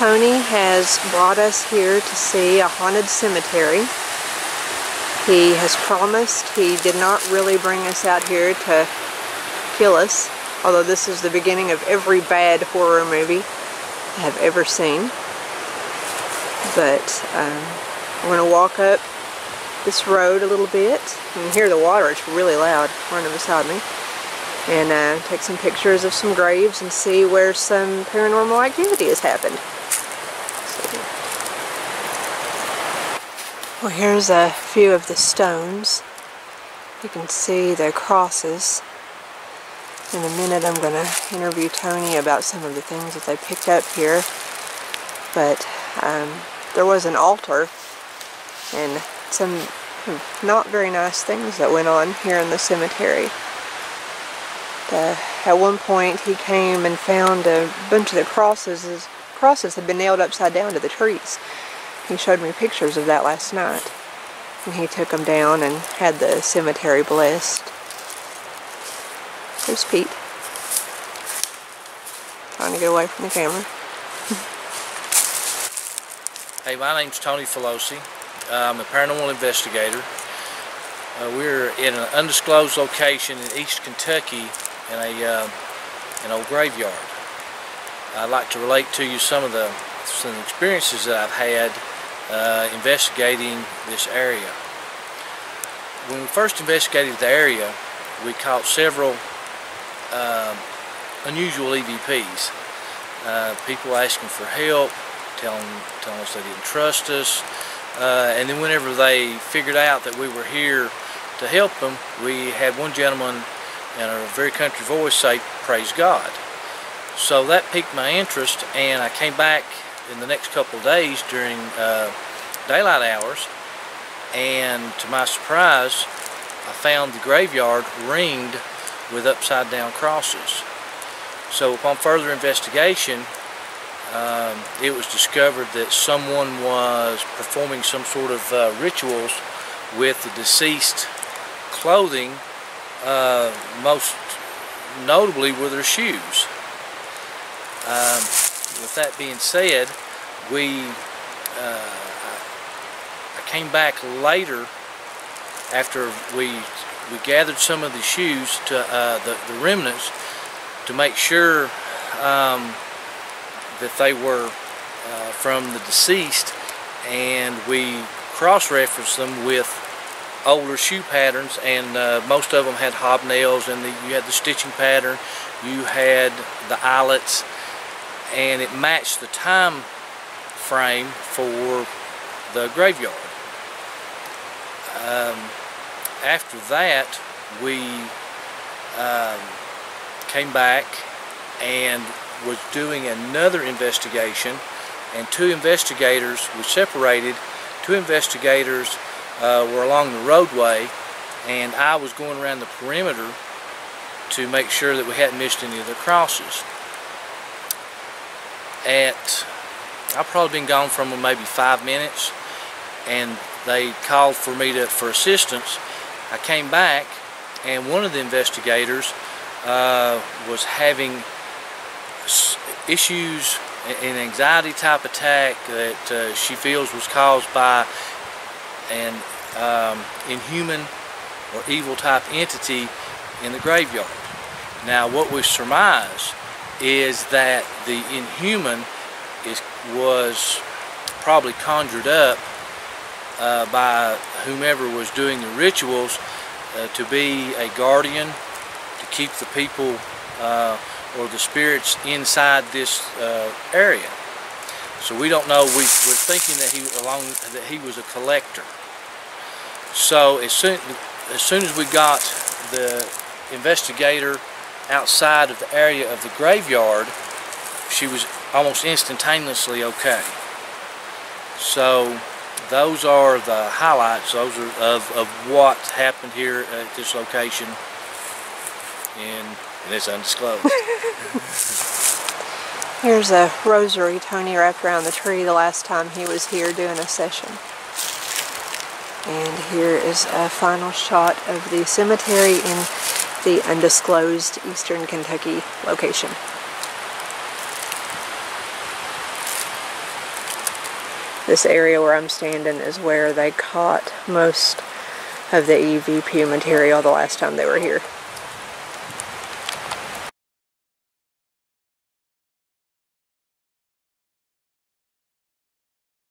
Tony has brought us here to see a haunted cemetery. He has promised he did not really bring us out here to kill us, although this is the beginning of every bad horror movie I have ever seen. But we're going to walk up this road a little bit. You can hear the water, it's really loud running beside me. And take some pictures of some graves and see where some paranormal activity has happened. Well, here's a few of the stones. You can see the crosses. In a minute I'm going to interview Tony about some of the things that they picked up here. But there was an altar and some not very nice things that went on here in the cemetery. At one point he came and found a bunch of the crosses. His crosses had been nailed upside down to the trees. He showed me pictures of that last night. And he took them down and had the cemetery blessed. There's Pete. Trying to get away from the camera. Hey, my name's Tony Felosi. I'm a paranormal investigator. We're in an undisclosed location in East Kentucky in an old graveyard. I'd like to relate to you some experiences that I've had investigating this area. When we first investigated the area, we caught several unusual EVPs. People asking for help, telling us they didn't trust us, and then whenever they figured out that we were here to help them, we had one gentleman in a very country voice say, "Praise God." So that piqued my interest, and I came back in the next couple of days during daylight hours, and to my surprise I found the graveyard ringed with upside down crosses. So upon further investigation, it was discovered that someone was performing some sort of rituals with the deceased clothing, most notably with their shoes. With that being said, I came back later after we gathered some of the shoes to the remnants to make sure that they were from the deceased, and we cross-referenced them with older shoe patterns, and most of them had hobnails, and you had the stitching pattern, you had the eyelets, and it matched the time frame for the graveyard. After that, we came back and was doing another investigation, and two investigators were separated. Two investigators were along the roadway, and I was going around the perimeter to make sure that we hadn't missed any of the crosses. I've probably been gone from them maybe 5 minutes, and they called for me for assistance. I came back, and one of the investigators was having issues, an anxiety type attack that she feels was caused by an inhuman or evil type entity in the graveyard. Now what we surmise is that the inhuman was probably conjured up by whomever was doing the rituals to be a guardian, to keep the people or the spirits inside this area. So we don't know. We're thinking that he was a collector. So as soon as we got the investigator outside of the area of the graveyard, she was almost instantaneously okay. So those are the highlights. Those are of what happened here at this location, and it's undisclosed. Here's a rosary Tony wrapped around the tree the last time he was here doing a session. And here is a final shot of the cemetery in the undisclosed Eastern Kentucky location. This area where I'm standing is where they caught most of the EVP material the last time they were here.